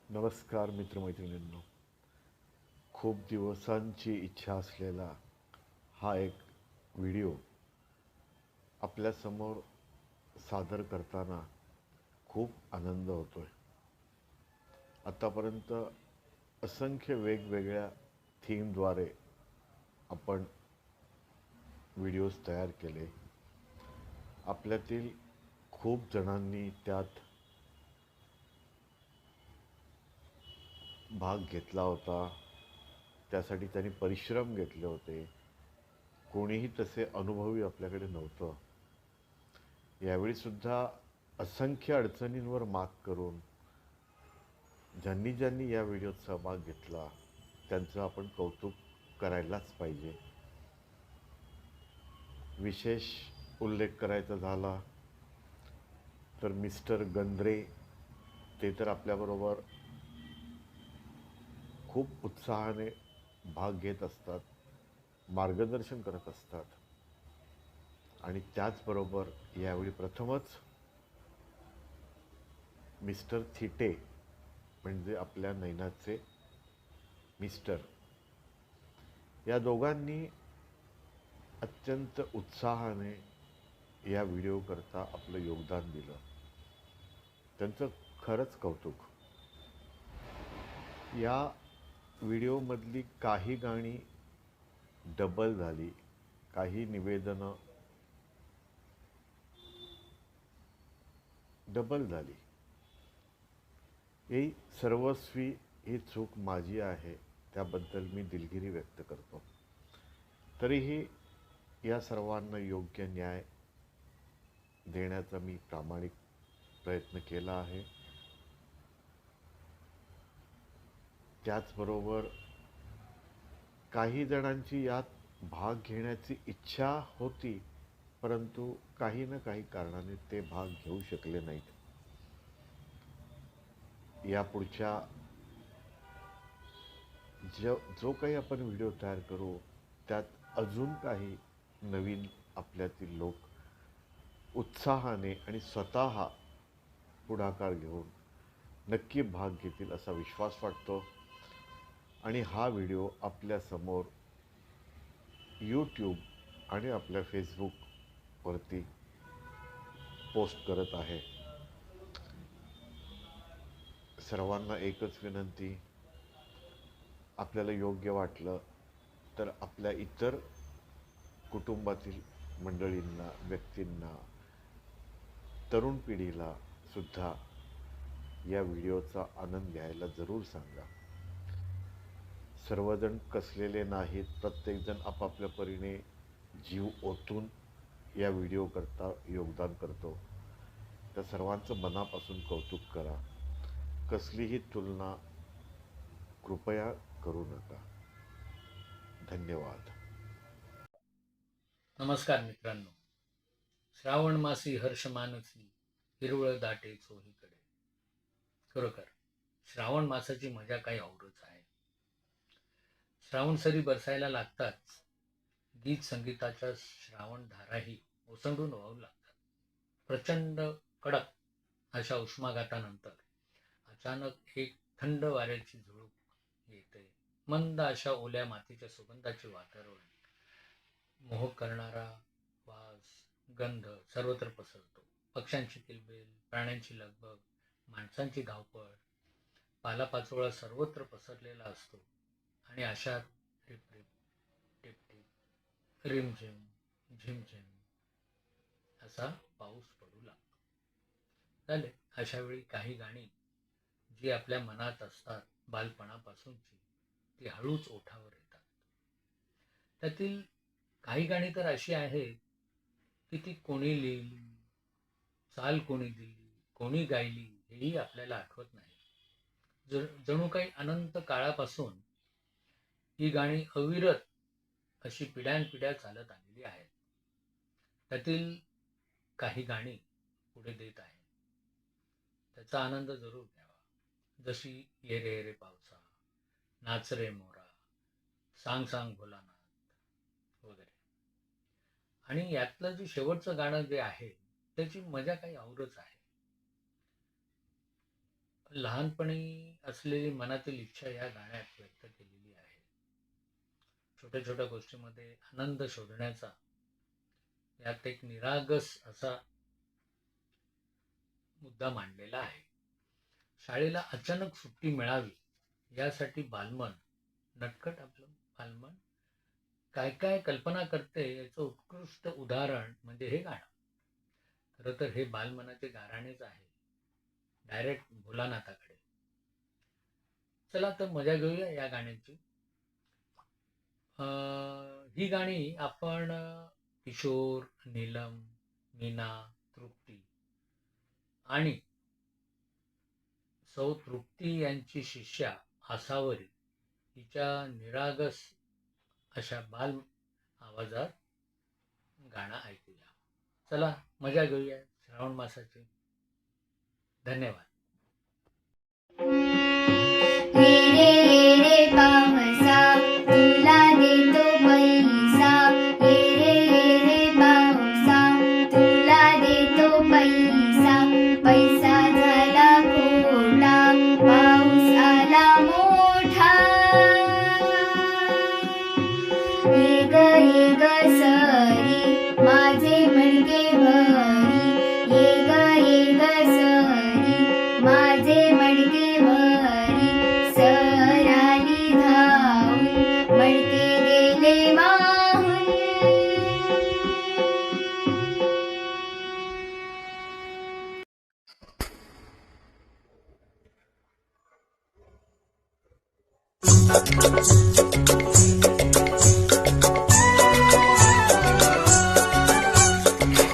नमस्कार मित्रमैत्रिणींनो. खूप दिवसांची इच्छा असलेला हा एक व्हिडिओ आपल्यासमोर सादर करताना खूप आनंद होतोय. आतापर्यंत असंख्य वेगवेगळ्या थीमद्वारे आपण व्हिडिओज तयार केले. आपल्यातील खूप जणांनी त्यात भाग घेतला होता. त्यासाठी त्यांनी परिश्रम घेतले होते. कोणीही तसे अनुभवी आपल्याकडे नव्हतं. यावेळीसुद्धा असंख्य अडचणींवर मात करून ज्यांनी ज्यांनी या व्हिडिओत सहभाग घेतला त्यांचं आपण कौतुक करायलाच पाहिजे. विशेष उल्लेख करायचा झाला तर मिस्टर गंद्रे, ते तर आपल्याबरोबर खूप उत्साहाने भाग घेत असतात, मार्गदर्शन करत असतात. आणि त्याचबरोबर यावेळी प्रथमच मिस्टर थिटे, म्हणजे आपल्या नैनाचे मिस्टर, या दोघांनी अत्यंत उत्साहाने या व्हिडिओकरता आपलं योगदान दिलं. त्यांचं खरंच कौतुक. या व्हिडिओमधली काही गाणी डबल झाली, काही निवेदनं डबल झाली. ही सर्वस्वी ही चूक माझी आहे, त्याबद्दल मी दिलगिरी व्यक्त करतो. तरीही या सर्वांना योग्य न्याय देण्याचा मी प्रामाणिक प्रयत्न केला आहे. त्याचबरोबर काही जणांची यात भाग घेण्याची इच्छा होती, परंतु काही ना काही कारणाने ते भाग घेऊ शकले नाहीत. यापुढच्या जो काही आपण व्हिडिओ तयार करू त्यात अजून काही नवीन आपल्यातील लोक उत्साहाने आणि स्वतः पुढाकार घेऊन नक्की भाग घेतील असा विश्वास वाटतो. आणि हा व्हिडिओ आपल्यासमोर यूट्यूब आणि आपल्या फेसबुकवरती पोस्ट करत आहे. सर्वांना एकच विनंती, आपल्याला योग्य वाटलं तर आपल्या इतर कुटुंबातील मंडळींना, व्यक्तींना, तरुण पिढीला सुद्धा या व्हिडिओचा आनंद घ्यायला जरूर सांगा. सर्वजण कसलेले नाहीत, प्रत्येकजण आपापल्या परीने जीव ओतून या व्हिडिओकरता योगदान करतो. त्या सर्वांचं मनापासून कौतुक करा. कसलीही तुलना कृपया करू नका. धन्यवाद. नमस्कार मित्रांनो. श्रावण मासी हर्ष मानसी, हिरवळ दाटे चोहीकडे. खरोखर श्रावण मासाची मजा काही औरच आहे. श्रावण सरी बरसायला लागताच गीत संगीताच्या श्रावण धाराही ओसंडून वाहू लागतात. प्रचंड कडक अशा उष्माघातानंतर अचानक एक थंड वाऱ्याची झुळूक येते. मंद अशा ओल्या मातीच्या सुगंधाचे वातावरण, मोह करणारा वास, गंध सर्वत्र पसरतो. पक्ष्यांची किलबिल, प्राण्यांची लगबग, माणसांची धावपळ, पालापाचोळा सर्वत्र पसरलेला असतो. आणि अशात रिपरिप, टिपटिप, रिमझिम, झिमझिम असा पाऊस पडू लागतो. झाले अशा वेळी काही गाणी जी आपल्या मनात असतात बालपणापासूनची, ती हळूच ओठावर येतात. त्यातील काही गाणी तर अशी आहेत की ती कोणी लिहिली, चाल कोणी दिली, कोणी गायली हेही आपल्याला आठवत नाही. जणू काही अनंत काळापासून ही गाणी अविरत अशी पिढ्यानपिढ्या चालत आलेली आहेत. त्यातील काही गाणी पुढे देत आहे, त्याचा आनंद जरूर घ्यावा. जशी ये रे रे पावसा, नाच रे मोरा, सांग सांग भोलानाथ वगैरे. आणि यातलं जे शेवटचं गाणं जे आहे त्याची मजा काही औरच आहे. लहानपणी असलेली मनातील इच्छा या गाण्यात व्यक्त केलेली आहे. छोट्या छोट्या गोष्टीमध्ये आनंद शोधण्याचा यात एक निरागस असा मुद्दा मांडलेला आहे. शाळेला अचानक सुट्टी मिळावी यासाठी बालमन, नटखट आपलं बालमन काय काय कल्पना करते याचं उत्कृष्ट उदाहरण म्हणजे हे गाणं. खरं तर हे बालमनाचे गाराणेच आहे, डायरेक्ट भोलानाथाकडे. चला तर मजा घेऊया या गाण्याची. ही गाणी आपण किशोर, नीलम, मीना, तृप्ती आणि सौ तृप्ती यांची शिष्या आसावरी हिच्या निरागस अशा बाल आवाजात गाणं ऐकूया. चला मजा घेऊया श्रावण मासाची. धन्यवाद. रे रे रे पावसा तुला देतो पैसा, रे रे पावसा तुला देतो पैसा, पैसा झाला खोटा पाऊस आला मोठा. ये ग सरी माझे मडके भरी, ये ग सरी माझे मडके भरी, सराली धावून मडके गेले वाहून.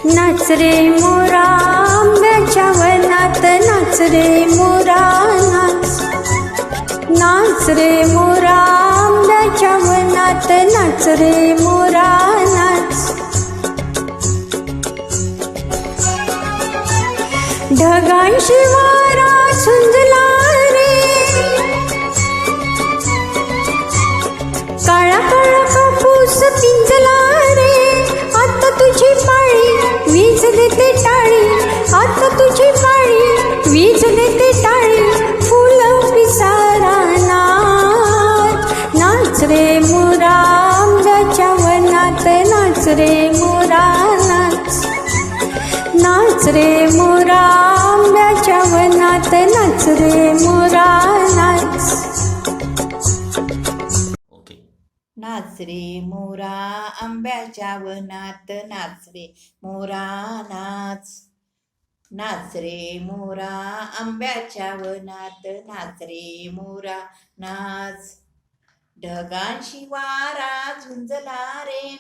नाच रे मोरा आंब्याच्या वनात, नाच रे मोरा नाच. नाच रे मोरा आंब्याच्या वनात, नाच रे मोरा नाच. ढगांशी वारा झुंजला रे, काळा काळा कापूस पिंजला रे. आता तुझी पाळी वीज देते टाळी, आता तुझी पाळी वीज देते टाळी, फुलं पिसारा नाच. नाच रे मोरा आंब्याच्या वनात, नाच रे मोरा नाच. नाच रे मोरा आंब्याच्या वनात, नाच रे मोरा नाच. नाच रे मोरा आंब्याच्या वनात, नाच रे मोरा नाच. नाच रे मोरा आंब्याच्या वनात, नाच रे मोरा नाच. ढगांशी वारा झुंजला रे,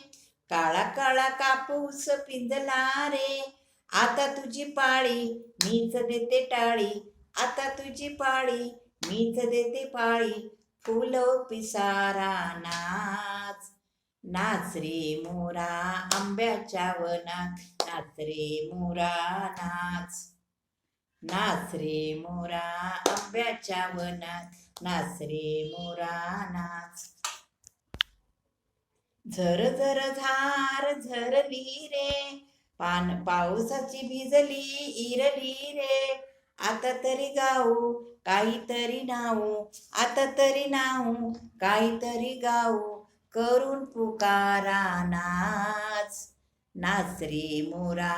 काळा काळा कापूस पिंजला रे. आता तुझी पाळी मीच देते टाळी, आता तुझी पाळी मीच देते पाळी, फुलं पिसारा नाच. नाच रे मोरा आंब्याच्या वनात, नाच रे मोरा नाच. नाच रे मोरा आंब्याच्या वनात, नाच रे मोरा नाच. झर झर झार झरली रे, पावसाची भिजली इरली रे. आता तरी गाऊ काहीतरी नाऊ, आता तरी नाऊ काहीतरी गाऊ, करून पुकारा नाच. नाच रे मोरा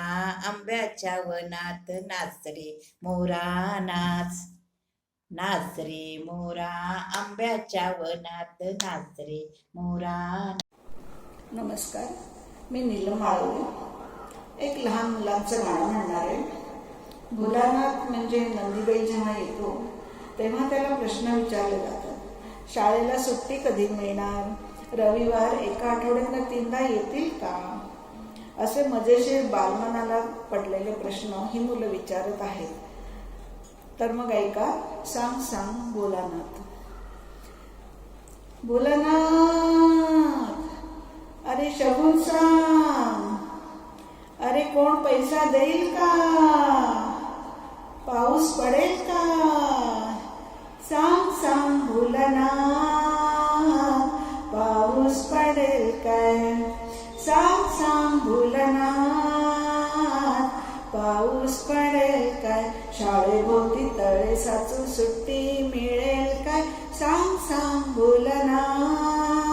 आंब्याच्या वनात, नाच रे मोरा नाच. नाच रे मोरा आंब्याच्या वनात, नाच रे मोरा. नमस्कार, मी नीलम माळवे. एक लहान मुलांचं गाणं म्हणणार आहे. भोलानाथ म्हणजे नंदीबाई जेव्हा येतो तेव्हा त्याला प्रश्न विचारले जातात, शाळेला सुट्टी कधी मिळणार, रविवार एका आठवड्यानं 3दा येतील का, असे मजेशीर बालमनाला पडलेले प्रश्न ही मुलं विचारत आहेत. तर मग ऐका, सांग सांग भोलानाथ. भोलानाथ अरे शगुन सांग, अरे कोण पैसा देईल का, पाऊस पडेल का, सांग सांग भोलानाथ, पाऊस पडेल काय, सांग सांग भोलानाथ, पाऊस पडेल काय, शाळेभोवती तळे साचून सुट्टी मिळेल काय, सांग सांग भोलानाथ.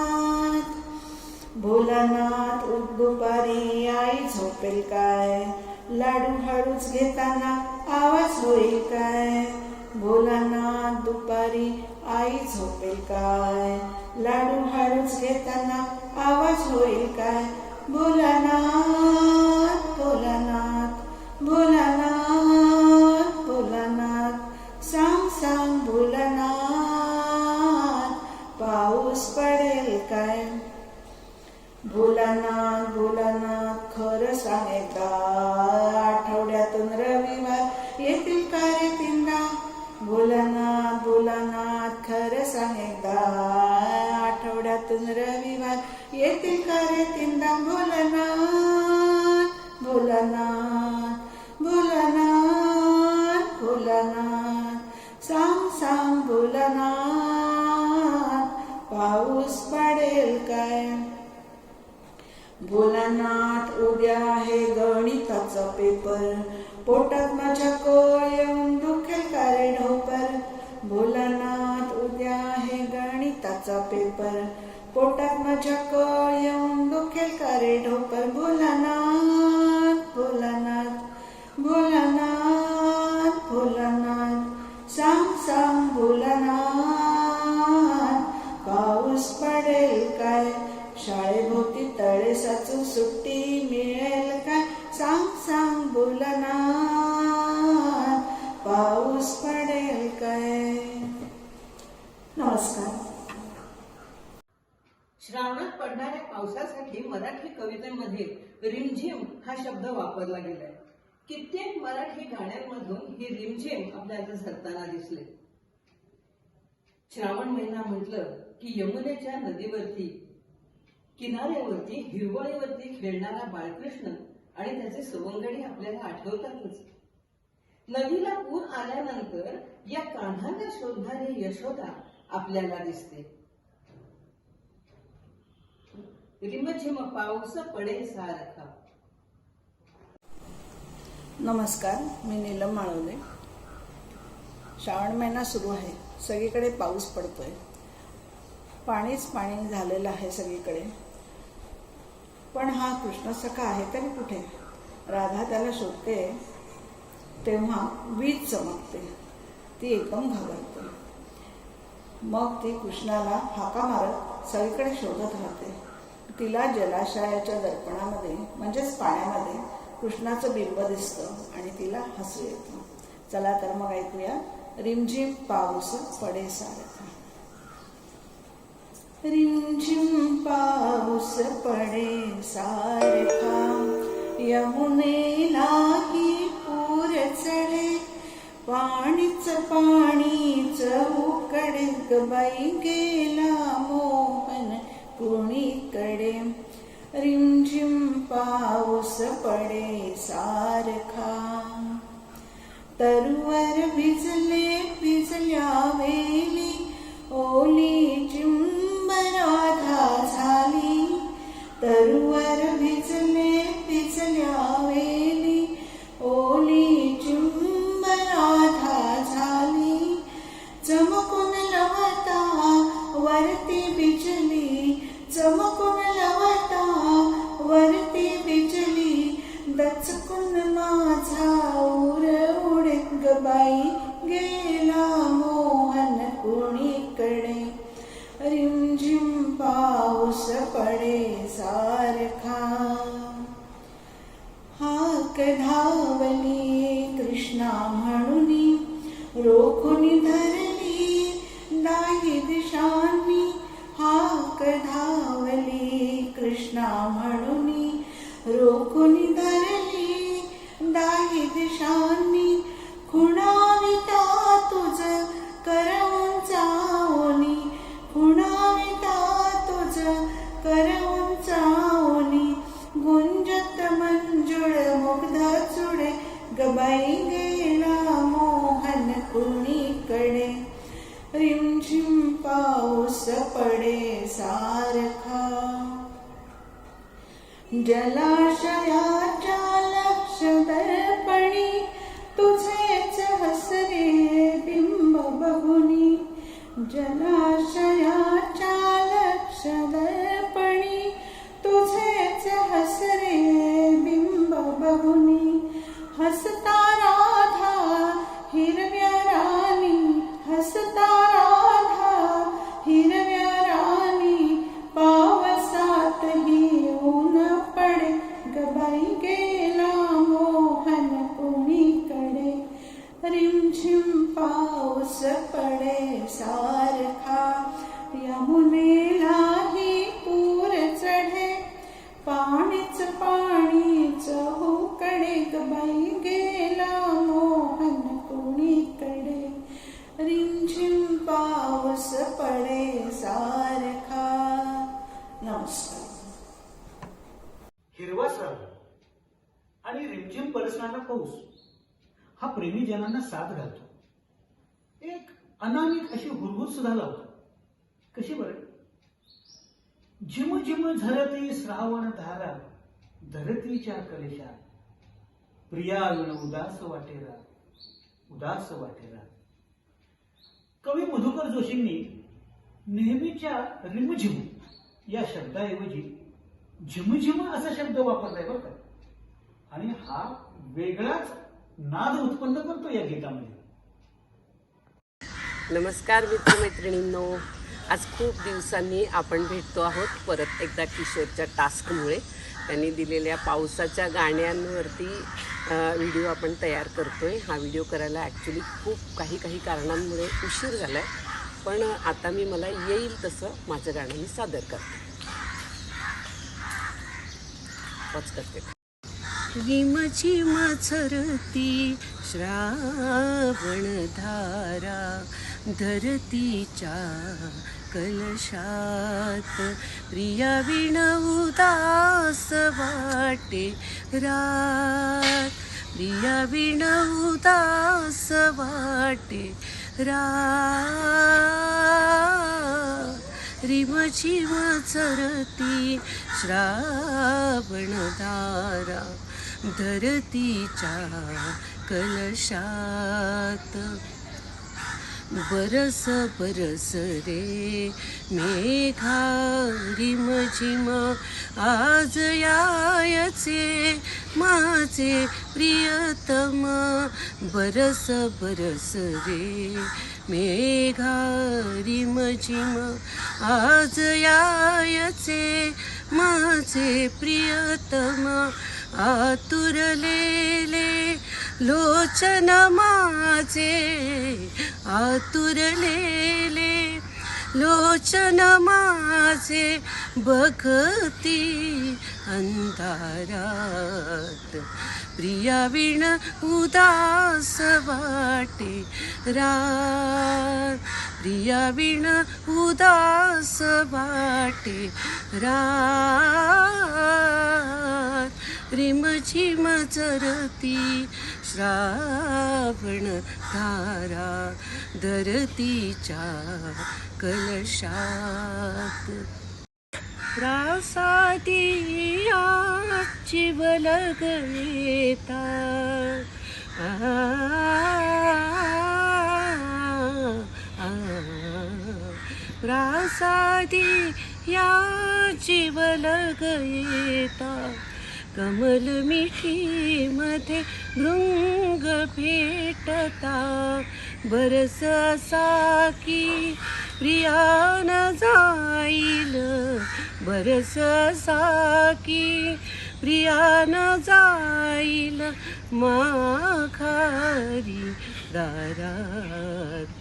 भोलानाथ दुपारी आई झोपेल काय, लाडू हळूच घेताना आवाज होईल काय. भोलानाथ दुपारी आई झोपेल काय, लाडू हळूच घेताना आवाज होईल काय. भोलानाथ भोलानाथ भोलानाथ भोलानाथ, सांग सांग भोलानाथ, पाऊस पडेल काय. भोलानाथ भोलानाथ खरं सांग एकदा, आठवड्यातून रविवार येतील का रे तीनदा. भोलानाथ भोलानाथ खरं सांग एकदा, आठवड्यातून रविवार येतील का रे तीनदा. भोलानाथ भोलानाथ भोलानाथ भोलानाथ, सांग सांग भोलानाथ, पाऊस पडेल काय. भोलानाथ उद्या आहे गणिताचा पेपर, पोटात माझ्या कोळ येऊन दुखेल का रे ढोपर. भोलानाथ उद्या आहे गणिताचा पेपर, पोटात माझ्या कोळ येऊन दुखेल का रे ढोपर. भोलानाथ भोलानाथ भोलानाथ भोलानाथ, सांग सांग भोलानाथ, पाऊस पडेल काय, शाळेभोवती तळे साचून सुट्टी मिळेल काय, सांग सांग भोलानाथ, पाऊस पडेल काय. नमस्कार. श्रावणात पडणाऱ्या पावसासाठी मराठी कवितेमध्ये रिमझिम हा शब्द वापरला गेलाय. कित्येक मराठी गाण्यांमधून ही रिमझिम आपल्याला झरताना दिसले. श्रावण महिना म्हटलं की यमुनेच्या नदीवरती किनाऱ्यावरती हिरवळीवरती खेळणारा बाळकृष्ण आणि त्याचे सवंगडी आपल्याला आठवतातच. नदीला पूर आल्यानंतर या कान्हाला शोधणारी यशोदा आपल्याला दिसते. रिमझिम पाऊस पडे सारखा. नमस्कार, मी नीलम माळवले. श्रावण महिना सुरू आहे, सगळीकडे पाऊस पडतोय, पाणीच पाणी झालेलं आहे सगळीकडे. पण हा कृष्ण सखा आहे तरी कुठे. राधा त्याला शोधते तेव्हा वीज चमकते, ती एकदम घाबरते. मग ती कृष्णाला हाका मारत सगळीकडे शोधत राहते. तिला जलाशयाच्या दर्पणामध्ये म्हणजेच पाण्यामध्ये कृष्णाचं बिंब दिसतं आणि तिला हसू येतं. चला तर मग ऐकूया रिमझिम पाऊस पडे सारखा. रिमझिम पाऊस पडे सारखा, यमुनेला ही पूर चढे, पाणीच पाणीच उकडे, गबाई गेला मोहन कुणीकडे. रिमझिम पाऊस पडे सारखा, तरुवर भिजले भिजल्या वेली, ओली चिंब राधा झाली. तरुवर भिजले भिजल्या वेली, ओली चिंब राधा झाली. चमकून लवता वरती बिजली, चमकून लवता वरती बिजली, दचकून माझा उर उडे, गबाई गेला मोहन कुणीकडे. रिमझिम पाऊस पडे सारखा, हाक धावली कृष्णा म्हणूनी, रोखुनी धरली दाही दिशांनी. हाक धावली कृष्णा म्हणूनी, रोखुनी धरली दाही दिशांनी. खुणाविता तुझ कर उंचावनी, खुणाविता तुझ कर उंचावनी. गुंजत मंजुळ मुग्ध चुडे, गबाई गेला मोहन कुणीकडे. रिमझिम पाऊस पडे सारखा, जलाशयाच्या लक्ष दर्पण जलाशयाच्या लक्ष दर्पणी तुझेच हसरे बिंब बहुनी हसता राधा हिरव्या राणी हसता राधा हिरव्या राणी पावसातही ऊन पडे गबाई गेला मोहन कुणीकडे रिमझिम पाऊस पडे सारखा यमुनेलाही पूर चढे पाणीच पाणीच होकडे गबाई गेला मोहन कुणीकडे रिमझिम पाऊस पडे सारखा. नमस्कार. हिरवा श्रावण आणि रिमझिम बरसणारा पाऊस हा प्रेमीजनांना साथ घालतो. एक अनामिक अशी हुरहुर सुद्धा लावतो. कशी बरं? झिम झिम झरते श्रावण धारा धरतीच्या कलेशा प्रिया विण उदास वाटेरा उदास वाटेरा. कवी मधुकर जोशींनी नेहमीच्या रिमझिम या शब्दाऐवजी झिमझिम असा शब्द वापरलाय बरं का. आणि हा वेगळाच नाद उत्पन्न करतो या गीतामध्ये. नमस्कार मित्रमैत्रिणींनो, आज खूप दिवसांनी आपण भेटतो आहोत परत एकदा किशोरच्या टास्कमुळे. त्यांनी दिलेल्या पावसाच्या गाण्यांवरती व्हिडिओ आपण तयार करतोय. हा व्हिडिओ करायला ॲक्च्युली खूप काही कारणांमुळे उशीर झाला आहे, पण आता मला येईल तसं माझं गाणं मी सादर करते. वाच करते. रिमझिम झरती श्रावण धारा धरतीच्या कलशात प्रिया विण उदास वाटे रात प्रिया विण उदास वाटे रात. रिमझिम झरती श्रावण धारा धरतीच्या कलशात बरस बरस रे मेघा रिमझिम आज यायचे माझे प्रियतम. बरस बरस रे मेघा रिमझिम आज यायचे माझे प्रियतम. आतुरलेले लोचन माझे आतुरलेले लोचन माझे बघती अंधारात प्रिया विण उदास वाटे रात प्रिया विण उदास वाटे रात. रिमझिम झरती श्रावण धारा धरतीच्या कलशात. प्रासादियाची वलगळेता प्रासादियाची वलगळेता कमल मिठीमध्ये भृंग भेटता. बरस असा की प्रियान जाईल बरस असा की प्रियान जाईल माघारी दारात.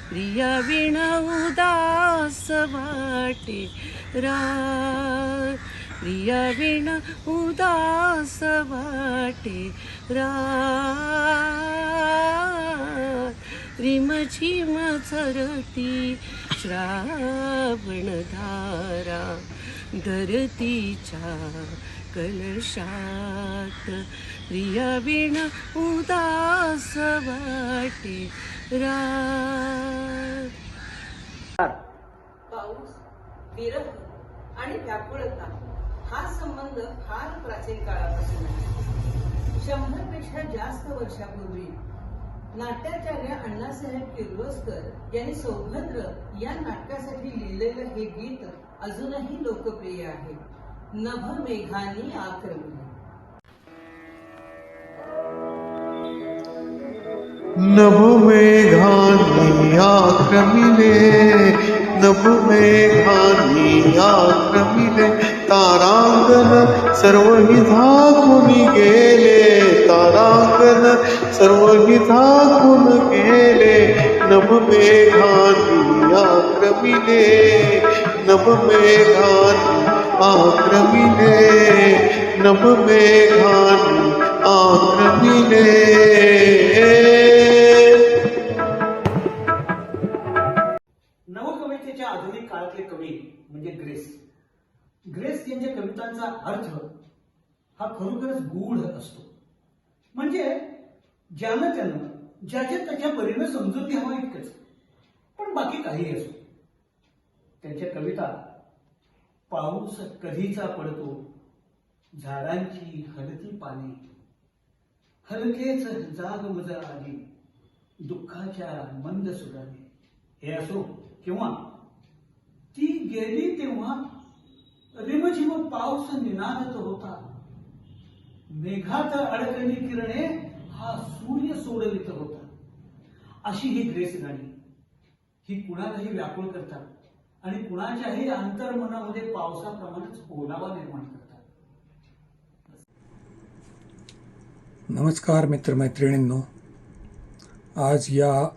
प्रिया विण उदास वाटे रात प्रिया विण उदास वाटे रात. रिमझिम झरती श्रावण धारा धरतीच्या कलशात प्रिया विण उदास वाटे रात. पाऊस, विरह आणि व्याकुळता हा संबंध फार प्राचीन काळापासून आहे. 100 पेक्षा जास्त वर्षापूर्वी नाट्याचार्य अण्णासाहेब किर्लोस्कर यांनी सौभद्र या नाटकासाठी लिहिलेलं हे गीत अजूनही लोकप्रिय आहे. नभ मेघानी आक्रमणे. नभमेघानी आक्रमिले, नभमेघानी आक्रमिले, तारांगण सर्वहि झाकून गेले, तारांगण सर्वहि झाकून गेले. नभमेघानी आक्रमिले, नभमेघानी आक्रमिले, नभमेघानी आक्रमिले. नवकवितेच्या आधुनिक काळातले कवी म्हणजे ग्रेस यांच्या कवितांचा अर्थ हा खरोखरच गूढ असतो. म्हणजे ज्यानं त्यानं ज्याच्या त्याच्या परीनं समजून घ्यावं इतकंच, पण बाकी काही असो. त्यांच्या कविता पाऊस कधीचा पडतो, झाडांची हलती पाने, हलकेच जागमजा आली दुःखाच्या मंद सुराने, हे असो किंवा ती गेली तेव्हा रिमझिम पाऊस निनादत होता, मेघात अडकली किरणे हा सूर्य सोडवित होता. अशी ही ग्रेस गाणी ही कुणालाही व्याकुळ करतात आणि कुणाच्याही अंतर्मनामध्ये पावसाप्रमाणेच ओलावा निर्माण करतात. नमस्कार मित्रमैत्रिणींनो, आज या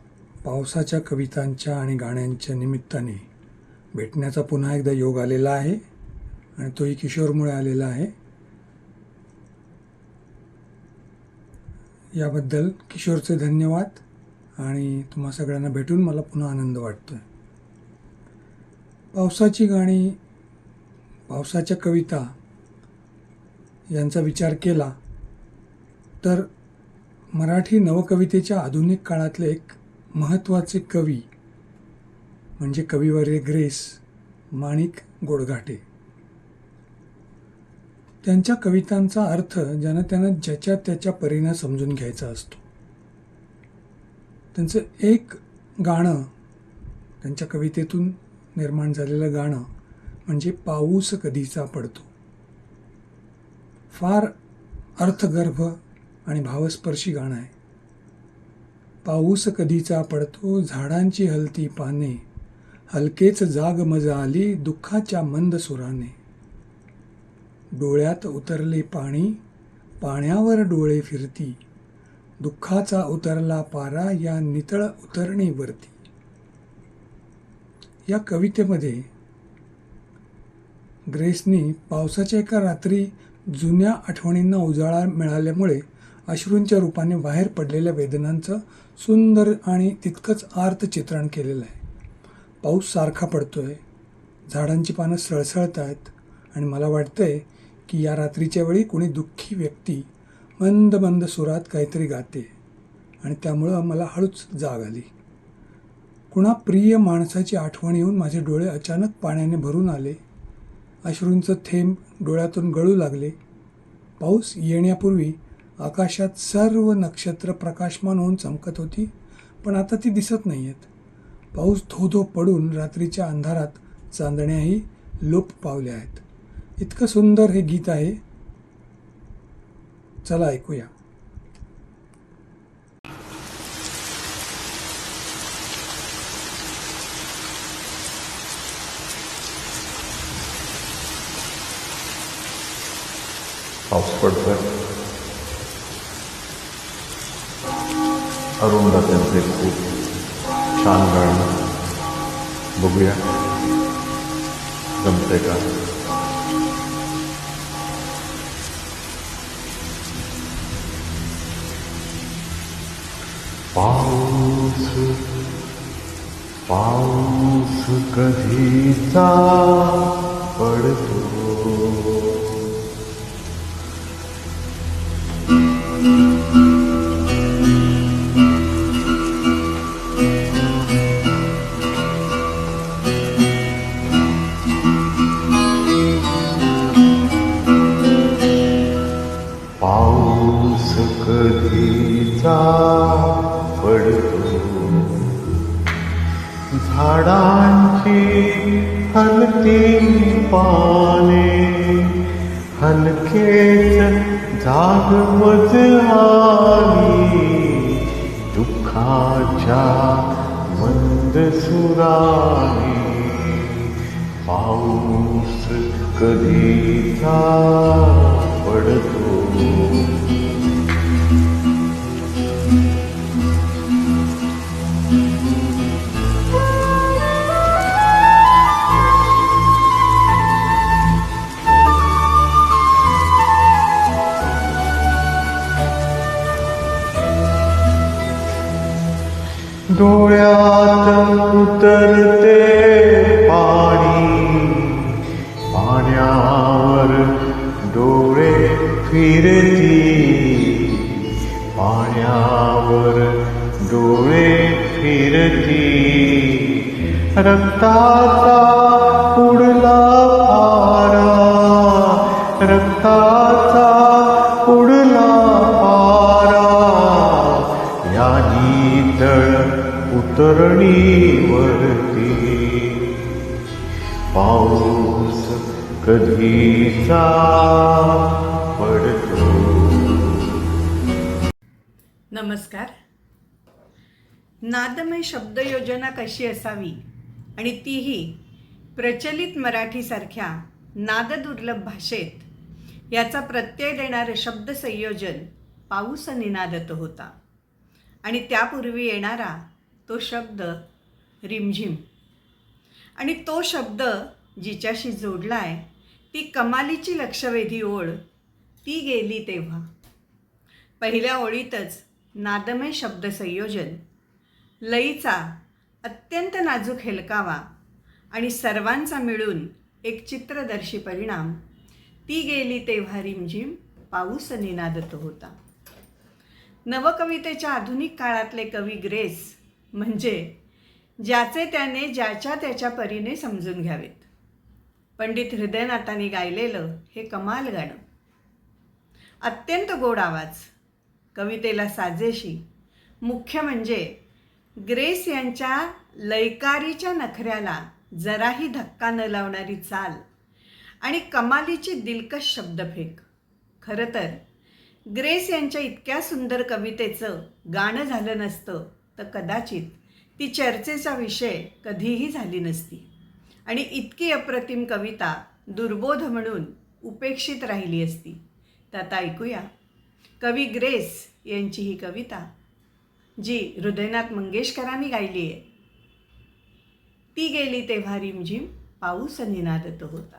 पावसाच्या कवितांच्या आणि गाण्यांच्या निमित्ताने भेटण्याचा पुन्हा एकदा योग आलेला आहे आणि तोही किशोरमुळे आलेला आहे. याबद्दल किशोरचे धन्यवाद आणि तुम्हा सगळ्यांना भेटून मला पुन्हा आनंद वाटतो आहे. पावसाची गाणी, पावसाच्या कविता यांचा विचार केला तर मराठी नवकवितेच्या आधुनिक काळातले एक महत्त्वाचे कवी म्हणजे कविवर्य ग्रेस माणिक गोडघाटे. त्यांच्या कवितांचा अर्थ ज्यानं त्यानं ज्याच्या त्याच्या परीनं समजून घ्यायचा असतो. त्यांचं एक गाणं, त्यांच्या कवितेतून निर्माण झालेलं गाणं म्हणजे पाऊस कधीचा पडतो. फार अर्थगर्भ आणि भावस्पर्शी गाणं आहे. पाऊस कधीचा पडतो, झाडांची हलती पाने, हलकेच जाग मजा आली दुःखाच्या मंद सुराने. डोळ्यात उतरले पाणी, पाण्यावर डोळे फिरती, दुःखाचा उतरला पारा या नितळ उतरणीवरती. या कवितेमध्ये ग्रेसनी पावसाच्या एका रात्री जुन्या आठवणींना उजाळा मिळाल्यामुळे अश्रूंच्या रूपाने बाहेर पडलेल्या वेदनांचं सुंदर आणि तितकंच आर्त चित्रण केलेलं आहे. पाऊस सारखा पडतोय, झाडांची पानं सळसळत आहेत आणि मला वाटतंय की या रात्रीच्या वेळी कोणी दुःखी व्यक्ती मंद मंद सुरात काहीतरी गाते आणि त्यामुळं मला हळूच जाग आली. कुणा प्रिय माणसाची आठवण येऊन माझे डोळे अचानक पाण्याने भरून आले. अश्रूंचं थेंब डोळ्यातून गळू लागले. पाऊस येण्यापूर्वी आकाशात सर्व नक्षत्र प्रकाशमान होऊन चमकत होती, पण आता ती दिसत नाही आहेत. पाऊस धो धो पडून रात्रीच्या अंधारात चांदण्याही लोप पावल्या आहेत. इतकं सुंदर हे गीत आहे. चला ऐकूया. पाऊस पडतोय, अरुंदात्यांचे खूप छान गाणं. बघूया जमतंय का. पाऊस पाऊस कधीचा पडतो, पाऊस कधीचा पडतो. झाडांची हलती पाने हलकेच जागवत आली दुःखाच्या मंद सुराने पाऊस कधीचा पडतो डोळ्यात उतरते पाणी पाण्यावर डोळे फिरती पाण्यावर डोळे फिरती रक्ताचा पुढला पारा रक्ताचा पुढला पारा यानी तळ उतरणीवरती पाऊस कधीचा पडतो. नमस्कार. नादमय शब्दयोजना कशी असावी आणि तीही प्रचलित मराठीसारख्या नाददुर्लभ भाषेत याचा प्रत्यय देणारं शब्दसंयोजन पाऊस निनादत होता. आणि त्यापूर्वी येणारा तो शब्द रिमझिम. आणि तो शब्द जिच्याशी जोडलाय ती कमालीची लक्षवेधी ओळ. ती गेली तेव्हा. पहिल्या ओळीतच नादमय शब्दसंयोजन, लयीचा अत्यंत नाजूक हेलकावा आणि सर्वांचा मिळून एक चित्रदर्शी परिणाम. ती गेली तेव्हा रिमझिम पाऊस निनादत होता. नवकवितेच्या आधुनिक काळातले कवी ग्रेस म्हणजे ज्याचे त्याने ज्याच्या त्याच्या परीने समजून घ्यावेत. पंडित हृदयनाथांनी गायलेलं हे कमाल गाणं. अत्यंत गोड आवाज, कवितेला साजेशी. मुख्य म्हणजे ग्रेस यांच्या लयकारीच्या नखऱ्याला जराही धक्का न लावणारी चाल आणि कमालीची दिलकश शब्दफेक. खरं तर ग्रेस यांच्या इतक्या सुंदर कवितेचं गाणं झालं नसतं तर कदाचित ती चर्चेचा विषय कधीही झाली नसती आणि इतकी अप्रतिम कविता दुर्बोध म्हणून उपेक्षित राहिली असती. तर आता ऐकूया कवी ग्रेस यांची ही कविता जी हृदयनाथ मंगेशकरांनी गायली आहे. ती गेली तेव्हा रिमझिम पाऊस निनादत होता.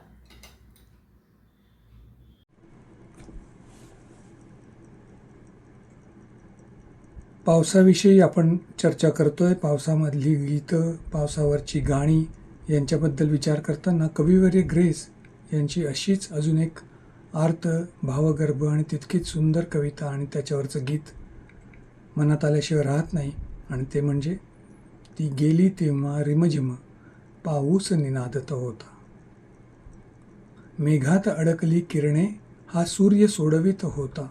पावसाविषयी आपण चर्चा करतोय. पावसामधली गीतं, पावसावरची गाणी यांच्याबद्दल विचार करताना कविवर्य ग्रेस यांची अशीच अजून एक आर्त, भावगर्भ आणि तितकीच सुंदर कविता आणि त्याच्यावरचं गीत मनात आल्याशिवाय राहत नाही. आणि ते म्हणजे ती गेली तेव्हा रिमझिम पाऊस निनादत होता. मेघात अडकली किरणे हा सूर्य सोडवित होता.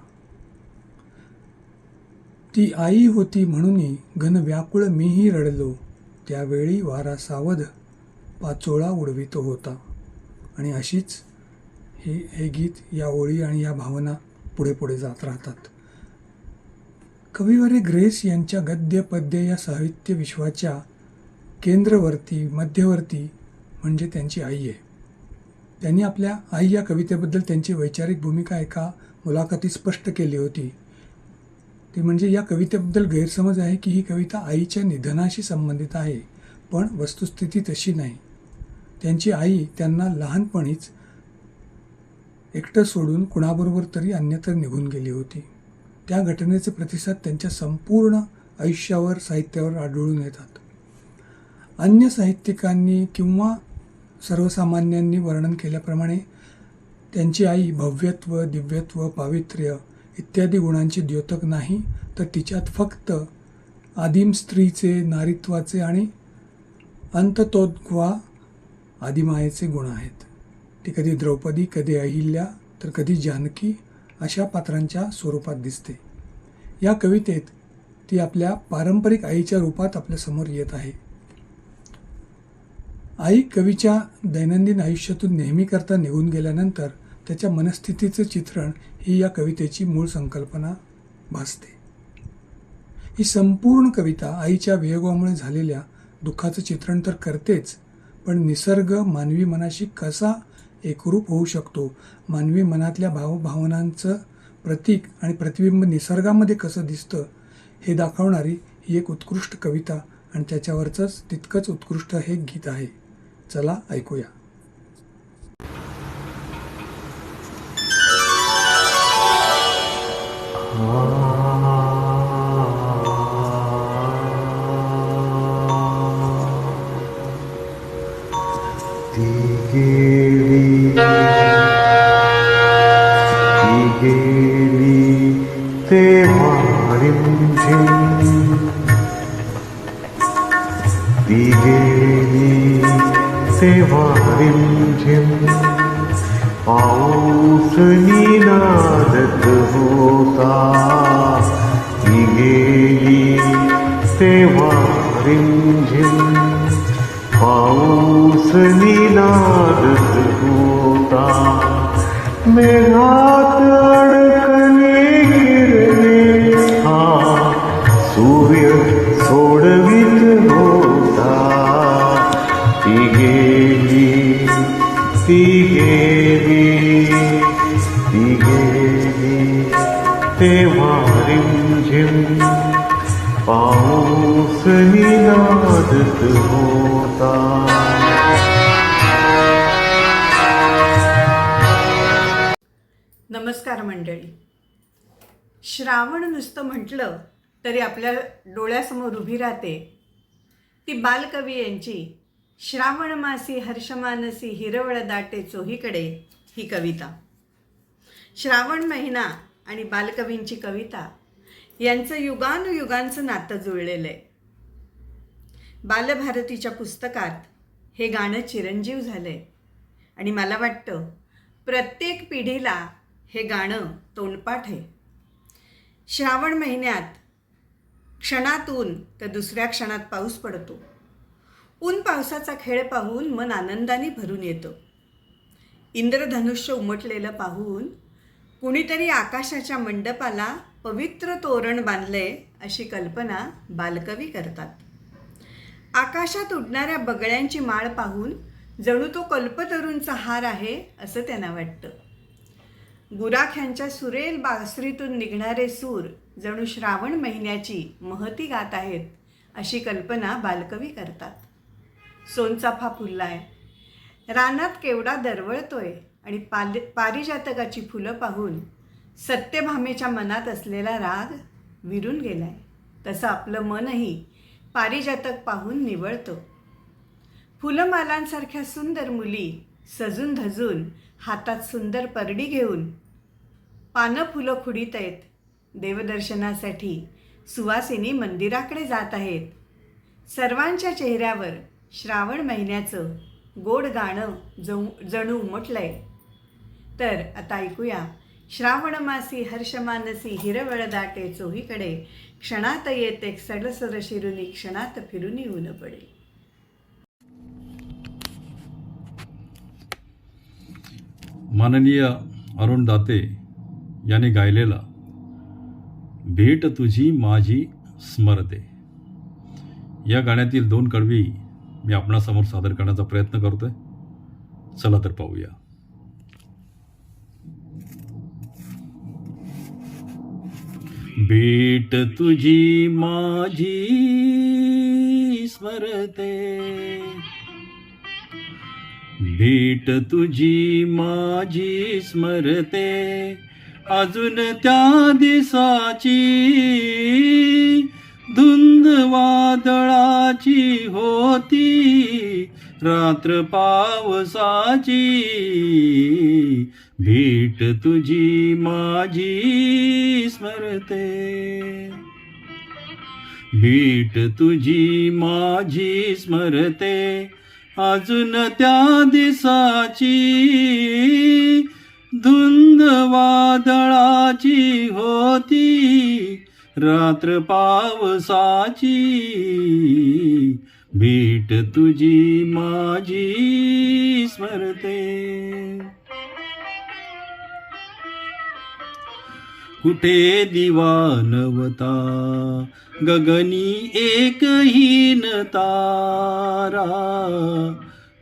ती आई होती म्हणून घन व्याकुळ मीही रडलो. त्यावेळी वारा सावध पाचोळा उडवित होता. आणि अशीच हे गीत, या ओळी आणि या भावना पुढे पुढे जात राहतात. कविवर्य ग्रेस यांच्या गद्य पद्य या साहित्य विश्वाच्या केंद्रवर्ती, मध्यवर्ती म्हणजे त्यांची आई आहे. त्यांनी आपल्या आई या कवितेबद्दल त्यांची वैचारिक भूमिका एका मुलाखतीत स्पष्ट केली होती. ती म्हणजे या कवितेबद्दल गैरसमज आहे की ही कविता आईच्या निधनाशी संबंधित आहे, पण वस्तुस्थिती तशी नाही. त्यांची आई त्यांना लहानपणीच एकटं सोडून कुणाबरोबर तरी अन्यत्र निघून गेली होती. त्या घटनेचे प्रतिसाद त्यांच्या संपूर्ण आयुष्यावर, साहित्यावर आढळून येतात. अन्य साहित्यिकांनी किंवा सर्वसामान्यांनी वर्णन केल्याप्रमाणे त्यांची आई भव्यत्व, दिव्यत्व, पावित्र्य इत्यादी गुणांची द्योतक नाही, तर तिच्यात फक्त आदिम स्त्रीचे, नारीत्वाचे आणि अंततोद्गवा आदिमायेचे गुण आहेत. ती कधी द्रौपदी, कधी अहिल्या, तर कधी जानकी अशा पात्रांच्या स्वरूपात दिसते. या कवितेत ती आपल्या पारंपरिक आईच्या रूपात आपल्यासमोर येत आहे. आई कवीच्या दैनंदिन आयुष्यातून नेहमीकरता निघून गेल्यानंतर त्याच्या मनस्थितीचं चित्रण ही या कवितेची मूळ संकल्पना भासते. ही संपूर्ण कविता आईच्या वियोगामुळे झालेल्या दुःखाचं चित्रण तर करतेच, पण निसर्ग मानवी मनाशी कसा एकरूप होऊ शकतो, मानवी मनातल्या भावभावनांचं प्रतीक आणि प्रतिबिंब निसर्गामध्ये कसं दिसतं हे दाखवणारी ही एक उत्कृष्ट कविता आणि त्याच्यावरचंच तितकंच उत्कृष्ट हे गीत आहे. चला ऐकूया. पाऊस निनादत होता, ती गेली तेव्हा रिमझिम. पाऊस निनादत होता, मेघात अडकले किरणे, हा सूर्य सोडवित होता. ती गेली तेव्हा रिमझिम. पाऊस निनादत होता. नमस्कार मंडळी. श्रावण नुसतं म्हटलं तरी आपल्या डोळ्यासमोर उभी राहते ती बालकवी यांची श्रावण मासी हर्षमानसी हिरवळ दाटे चोहीकडे ही कविता. श्रावण महिना आणि बालकवींची कविता यांचं युगानुयुगांचं नातं जुळलेलं आहे. बालभारतीच्या पुस्तकात हे गाणं चिरंजीव झालं आहे आणि मला वाटतं प्रत्येक पिढीला हे गाणं तोंडपाठ आहे. श्रावण महिन्यात क्षणातून तर दुसऱ्या क्षणात पाऊस पडतो. ऊन पावसाचा खेळ पाहून मन आनंदाने भरून येतं. इंद्रधनुष्य उमटलेलं पाहून कुणीतरी आकाशाच्या मंडपाला पवित्र तोरण बांधले अशी कल्पना बालकवी करतात. आकाशात उडणाऱ्या बगळ्यांची माळ पाहून जणू तो कल्पतरूंचा हार आहे असं त्यांना वाटतं. गुराख्यांच्या सुरेल बासरीतून निघणारे सूर जणू श्रावण महिन्याची महती गात आहेत अशी कल्पना बालकवी करतात. सोनचाफा फुललाय, रानात केवडा दरवळतोय आणि पारिजातकाची फुलं पाहून सत्यभामेच्या मनात असलेला राग विरून गेलाय. तसं आपलं मनही पारिजातक पाहून निवळतं. फुलमालांसारख्या सुंदर मुली सजून धजून हातात सुंदर परडी घेऊन पानं फुलं खुडीत आहेत. देवदर्शनासाठी सुवासिनी मंदिराकडे जात आहेत. सर्वांच्या चेहऱ्यावर श्रावण महिन्याचं गोड गाणं जणू उमटलंय. तर आता ऐकूया श्रावण मासी हर्षमानसी हिरवळ दाटे चोहीकडे, क्षणात येते सडसर शिरुनी क्षणात फिरुनी ऊन पडे. माननीय अरुण दाते याने गायलेला भेट तुझी माझी स्मरते या गाण्यातील 2 कडवी मी आपणासमोर सादर करण्याचा प्रयत्न करतोय. चला तर पाहूया. भेट तुझी माझी स्मरते, भेट तुझी माझी स्मरते, अजून त्या दिसाची धुंद वादळाची होती रात्र पावसाची. भेट तुझी माझी स्मरते, भेट तुझी माझी स्मरते, अजून त्या दिसाची धुंद वादळाची होती रात्र पावसाची भेट तुझी माझी स्मरते. कुठे दिवा नवता गगनी एकहीन तारा,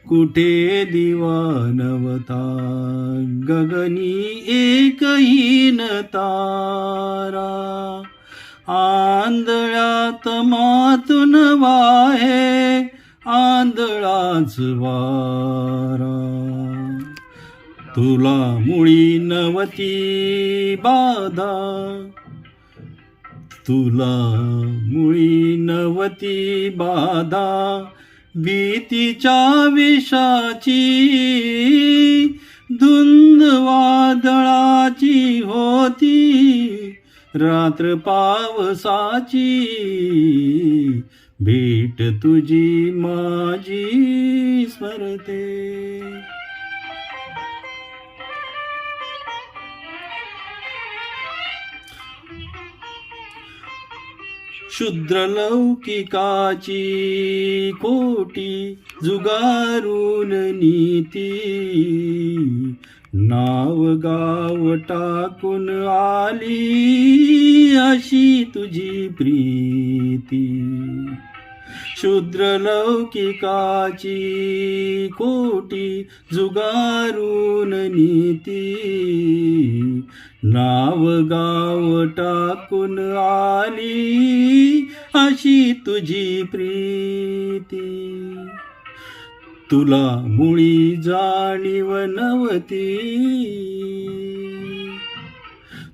कुठे दिवा नवता गगनी एकहीन तारा. आंधळ्यात मातून वाहे आंधळाच वारा, तुला मुळी नवती बाधा, तुला मुळी नवती बाधा. भीतीच्या विषाची धुंद वादळाची होती, रात्र पावसाची भेट तुझी माझी स्मरते. शुद्र लौकिकाची कोटी जुगारून नीती, नाव गाव टाकून आली अशी तुझी प्रीती. शुद्र लौकिकाची कोटी जुगारून नीती, नाव गाव टाकून आली अशी तुझी प्रीती. तुला मुळी जाणीव नव्हती,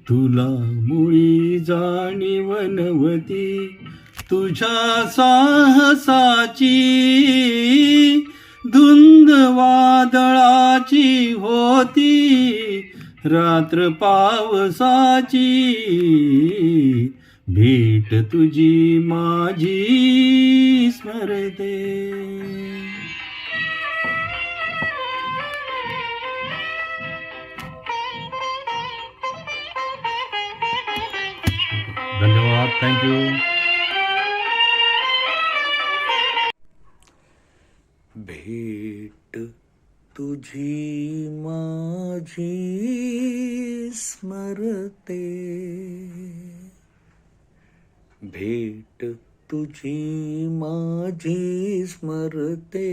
तुला मुळी जाणीव नव्हती. तुझ्या साहसाची धुंद वादळाची होती, रात्र पावसाची भेट तुझी माझी स्मरते. धन्यवाद. थँक्यू. भेट तुझी माझी स्मरते, भेट तुझी माझी स्मरते.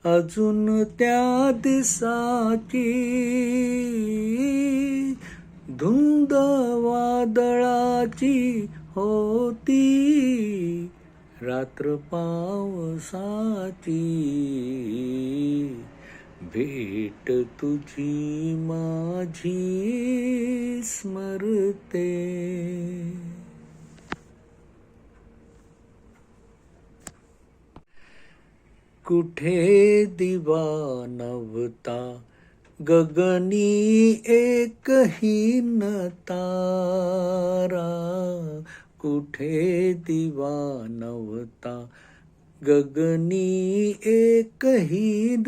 अजून त्या दिसाची धुंद वादळाची होती, रात्र पावसाची भेट तुझी माझी स्मरते. कुठे दिवा नव्हता गगनी एकहीन तारा, कुठे दिवा नव्हता गगनी एकहीन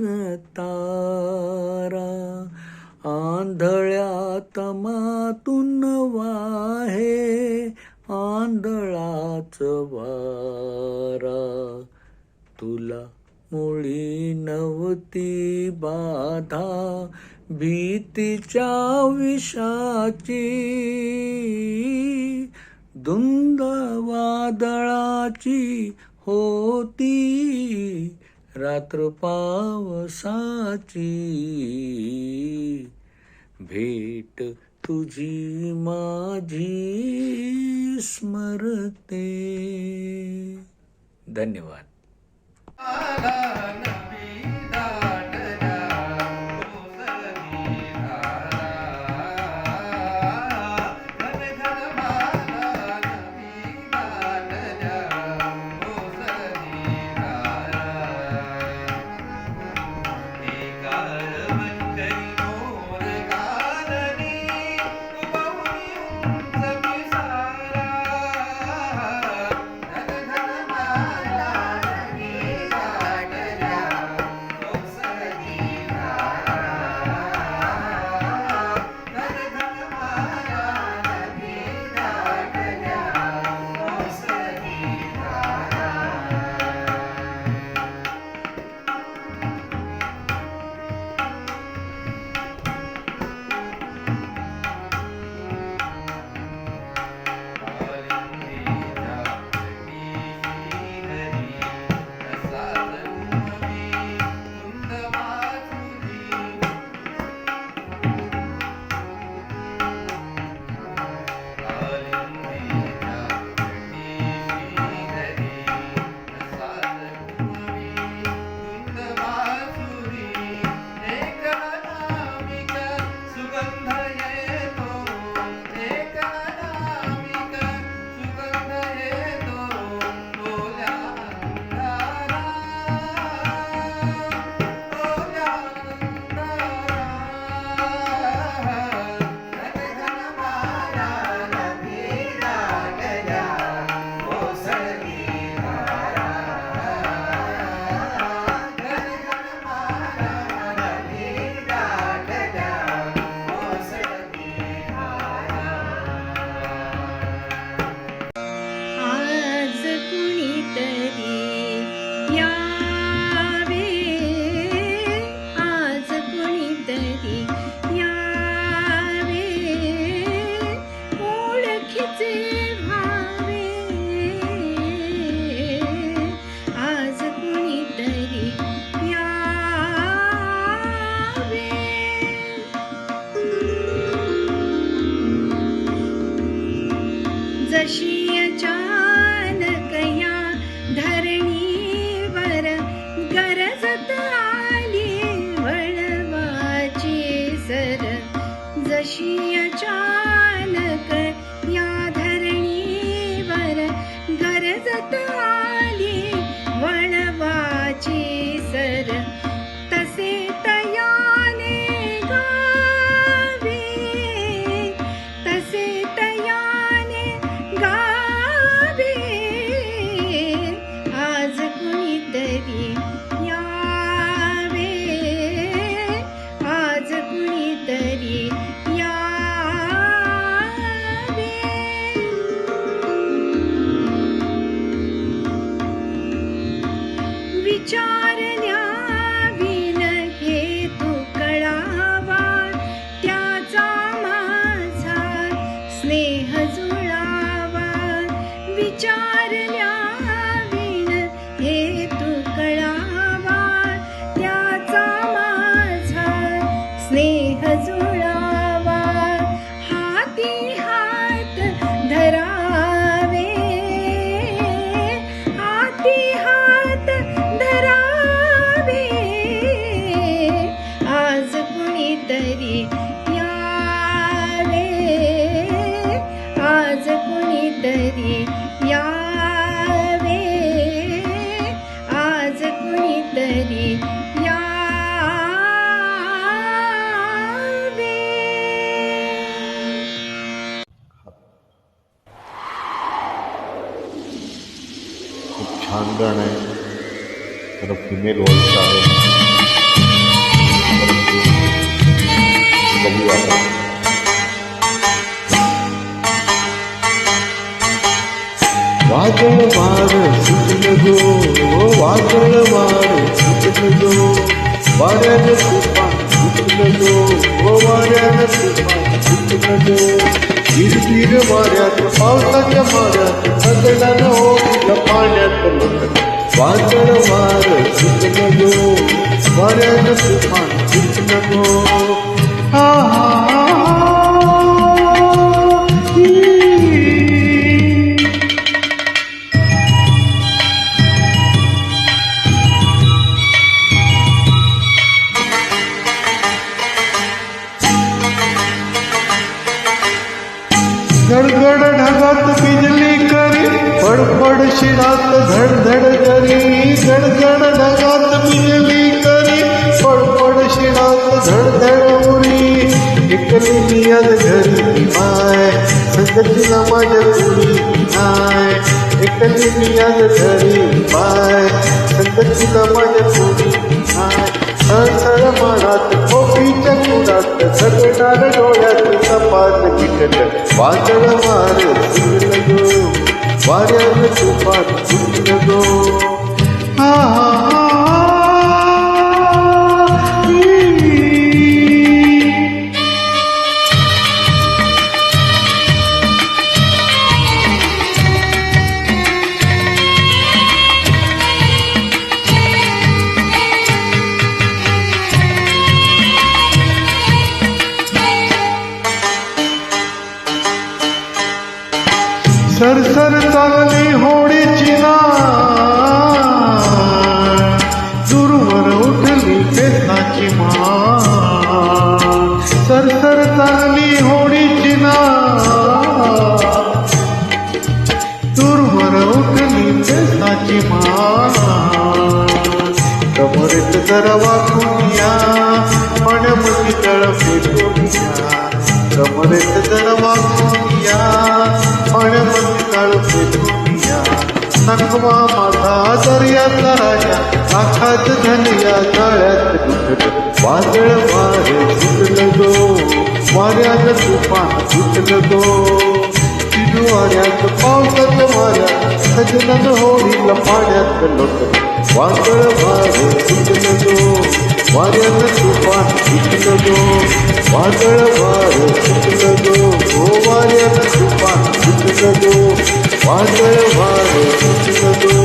तारा. आंधळ्यात मातून वाहे आंधळाच वारा, तुला मुळी नव्हती बाधा. भीतीच्या विषाची धुंद वादळाची होती, रात्र पावसाची भेट तुझी माझी स्मरते. धन्यवाद. हातात आली वणवाची सर तसे तयाने गावे तसे तयाने गावे आज कुणीतरी यावे आज कुणीतरी विचारल्या विन हेतू कळावा त्याचा माझा स्नेह जुळावा विचारल्या विन हेतू कळावा त्याचा माझा स्नेह जुळावा हाती हात धरावे हाती हात धरावे आज कुणीतरी यावे आज कुणीतरी यावे आज कुणीतरी यावे खूप छान गाणं आहे. खरं फिमेल व्हॉइस आहे, परंतु कवी आहे. वादळ वार सुटलं गो वादळ वार सुटलं गो वाऱ्यानं तुफान सुटलं गो वाऱ्यानं तुफान सुटलं गो हिरवीर वाऱ्यात पावसाच्या माऱ्यात बदलानं होईल पाण्यात लोटलं वादळ वार सुटलं गो वाऱ्यानं तुफान सुटलं गो हा गडगड ढगात बिजली करी फडफड शिरात धडधड करी गडगड ढगात बिजली करी फडफड शिरात धडधड उरी एकली नियत घरी माय संगतीला माझ्या तुरी नाय एकली नियत घरी माय संगतीला माझ्या तुरी नाय सळसळ मानात कोपीच्या कुडात झगडार डोळ्यात सपाट विकट वादळ वार सुटलं गो वाऱ्यानं तुफान सुटलं गो हा सरसर चालली होडीची नाळ दूरवर उठली पेसाची माळ सरसर चालली होडीची नाळ दूरवर उठली पेसाची माळ कमरेत जरा वाकून या पाण्यामध्ये तळ फेकून या कमरेत जरा वाकून या पाण्यामध्ये तळ फेकून या नकवा माझा दर्यातला राजा आखात धनिया जाळ्यात दुखत वादळ वारे सुटलं गो वाऱ्यानं तुफान सुटलं गो तिजू वाऱ्यात पावसात वाऱ्यात सजनानं होळीला पाण्यात लोटलं वादळ वारे सुटलं गो वाऱ्यानं तुफान सुटलं गो वादळ वारे सुटलं गो वाऱ्यानं तुफान सुटलं गो वादळ वारे सुटलं गो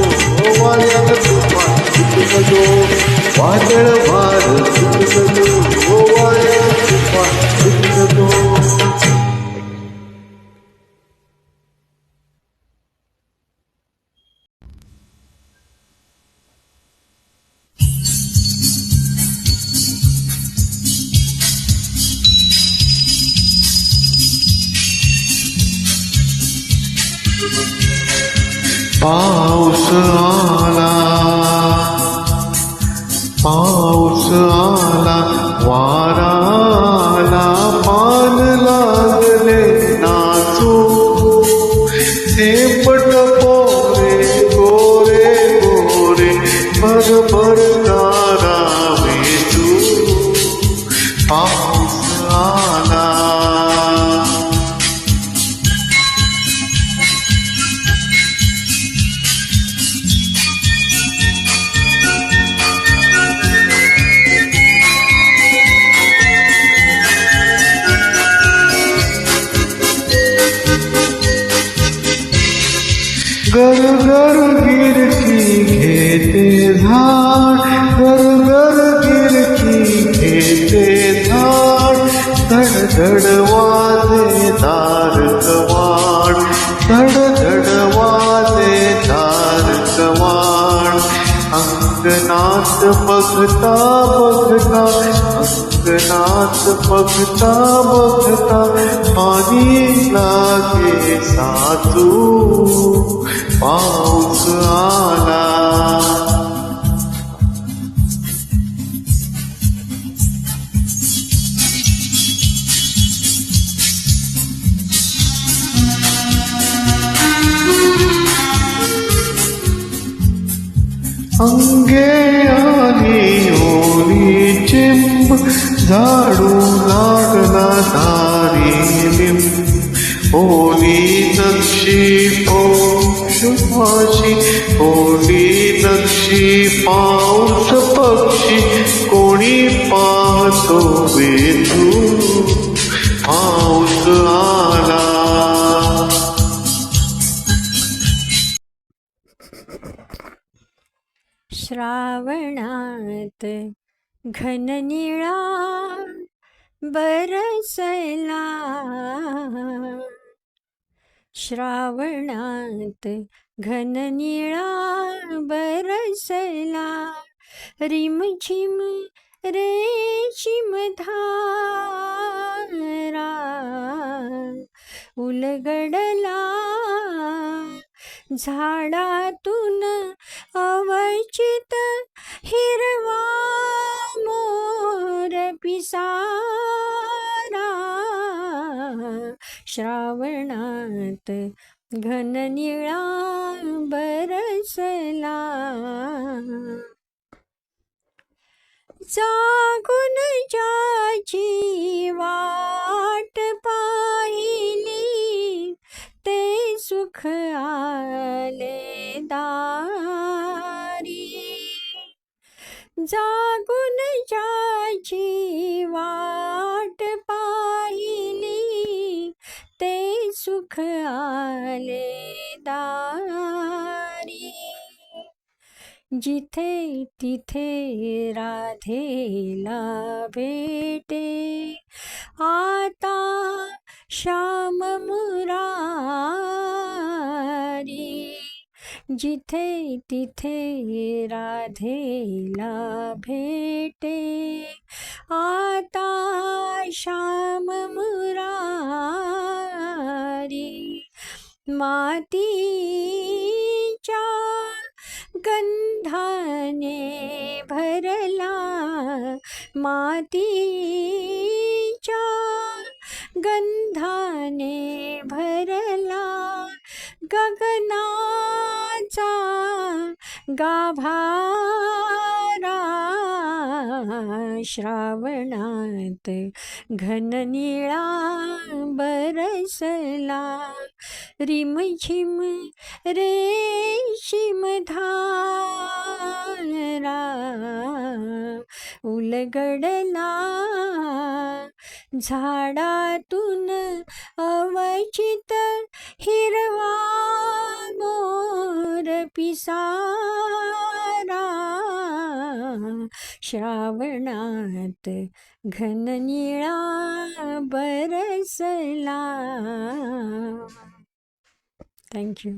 वाऱ्यानं तुफान सुटलं गो वादळ वारे सुटलं गो वाऱ्यानं तुफान सुटलं गो. पाऊस आला, पाऊस आला, वारा आला, मान लागले नाचू, थेंबट पोरे गोरे गोरे, भरभर गारावे तू, पाऊस आला. गर गर गिरकी घेते झाड, गर गर गिरकी घेते झाड, धड धड वाजे दार कवाड, धड धड वाजे दार कवाड. अंगणात बघता बघता, अंगणात बघता बघता, पाणी लागे साचू, पाऊस आला. अंगे आली ओली चिंब, झाडू लागला दारी लिंब, ओली नक्षी पौषवाशी, ओली नक्षी पाऊस पक्षी, कोणी पाहतो वेधू, पाऊस आला. श्रावणात घन निळा बरसला, श्रावणात घन निळा बरसला, रिमझिम रेशीम धारा उलगडला, झाडातून अवचित हिरवा मोर पिसारा, श्रावणात घन निळा बरसला. जागून ज्याची वाट पाहिली, ते सुख आले दारी, जागून ज्याची वाट पाहिली, ते सुख आले दारी. जिथे तिथे राधेला भेटे, आता श्याम मुरारी, जिथे तिथे राधेला भेटे, आता श्याम मुरारी. मातीच्या गंधाने भरला, मातीच्या गंधाने भरला, गगनाचा गाभारा, श्रावणात घन निळा बरसला, रिमझिम रेशीम धारा उलगडला, झाडातून अवचित हिरवा मोर पिसारा, श्रावणात घन निळा बरसला. थँक्यू.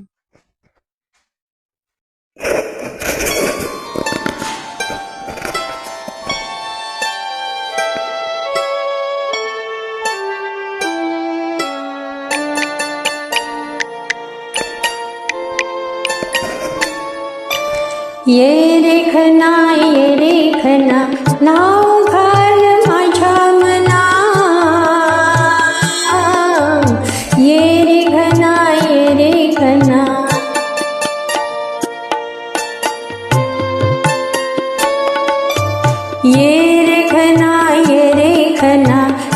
ये रेखना नाव घाल माझ्या मना, ये रेखना ये रेखना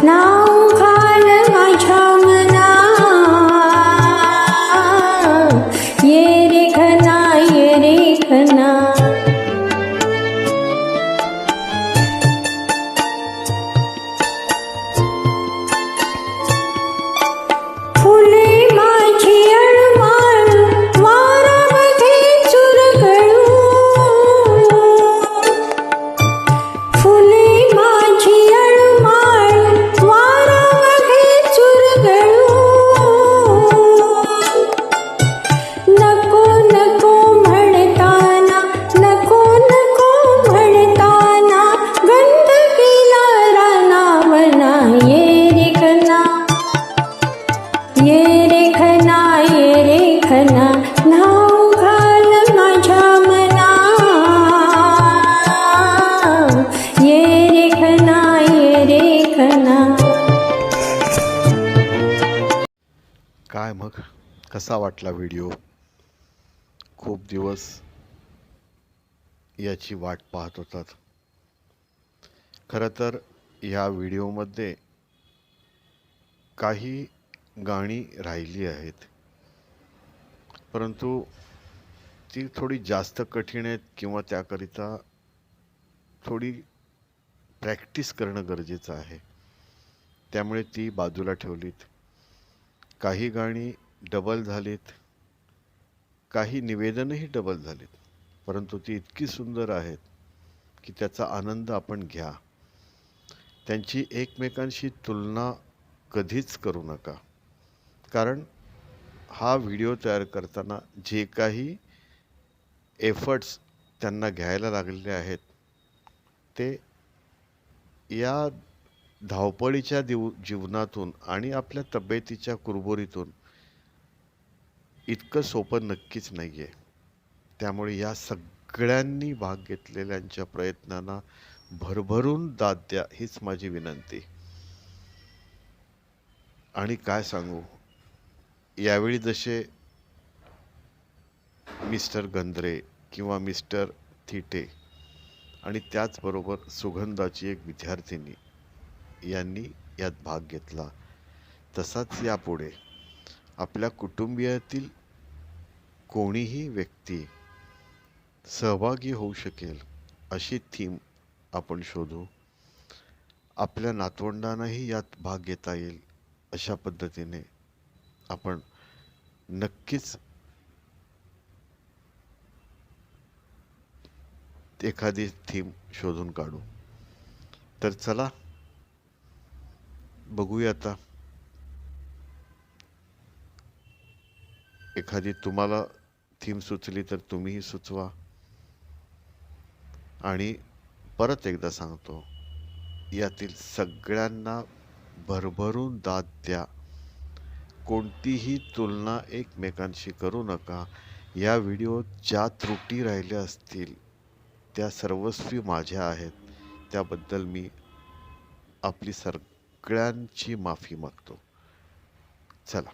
नाव घाल माझ्या मना, ये रेखना फुले माझी अळमाळ वारामध्ये चुरगळू, फुले माझी अळमाळ वारामध्ये चुरगळू, नको नको म्हणताना गंध केला रानावना, ये रेखना नाव घाल माझ्या मना, ये रेखना काय मग कसा वाटला व्हिडिओ? खूप दिवस याची वाट पाहत होतात. खरं तर या व्हिडिओमध्ये काही गाणी राहिली आहेत, परंतु ती थोडी जास्त कठीण आहेत किंवा त्याकरिता थोडी प्रॅक्टिस करणं गरजेचं आहे. त्यामुळे ती बाजूला ठेवलीत. काही गाणी डबल झालीत, काही निवेदनही डबल झालीत, परंतु ती इतकी सुंदर आहेत की त्याचा आनंद आपण घ्या. त्यांची एकमेकांशी तुलना कधीच करू नका, कारण हा व्हिडिओ तयार करताना जे काही एफर्ट्स त्यांना घ्यायला लागलेले आहेत ते या धावपळीच्या जीवनातून आणि आपल्या तब्येतीच्या कुरबुरीतून इतकं सोपं नक्कीच नाही आहे. त्यामुळे या सगळ्यांनी भाग घेतलेल्यांच्या प्रयत्नांना भरभरून दाद द्या, हीच माझी विनंती. आणि काय सांगू, यावेळी जसे मिस्टर गंद्रे किंवा मिस्टर थिटे आणि त्याचबरोबर सुगंधाची एक विद्यार्थिनी यांनी यात भाग घेतला, तसाच यापुढे आपल्या कुटुंबियातील कोणीही व्यक्ती सहभागी होऊ शकेल अशी थीम आपण शोधू. आपल्या नातवंडांनाही यात भाग घेता येईल अशा पद्धतीने आपण नक्कीच एखादी थीम शोधून काढू. तर चला बघूया आता. एखादी तुम्हाला थीम सुचली तर तुम्हीही सुचवा. आणि परत एकदा सांगतो, यातील सगळ्यांना भरभरून दाद द्या. कोणतीही तुलना एकमेकांशी करू नका. या व्हिडिओत ज्या त्रुटी राहिल्या असतील त्या सर्वस्वी माझ्या आहेत. त्याबद्दल मी आपली सगळ्यांची माफी मागतो. चला,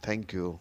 थँक्यू.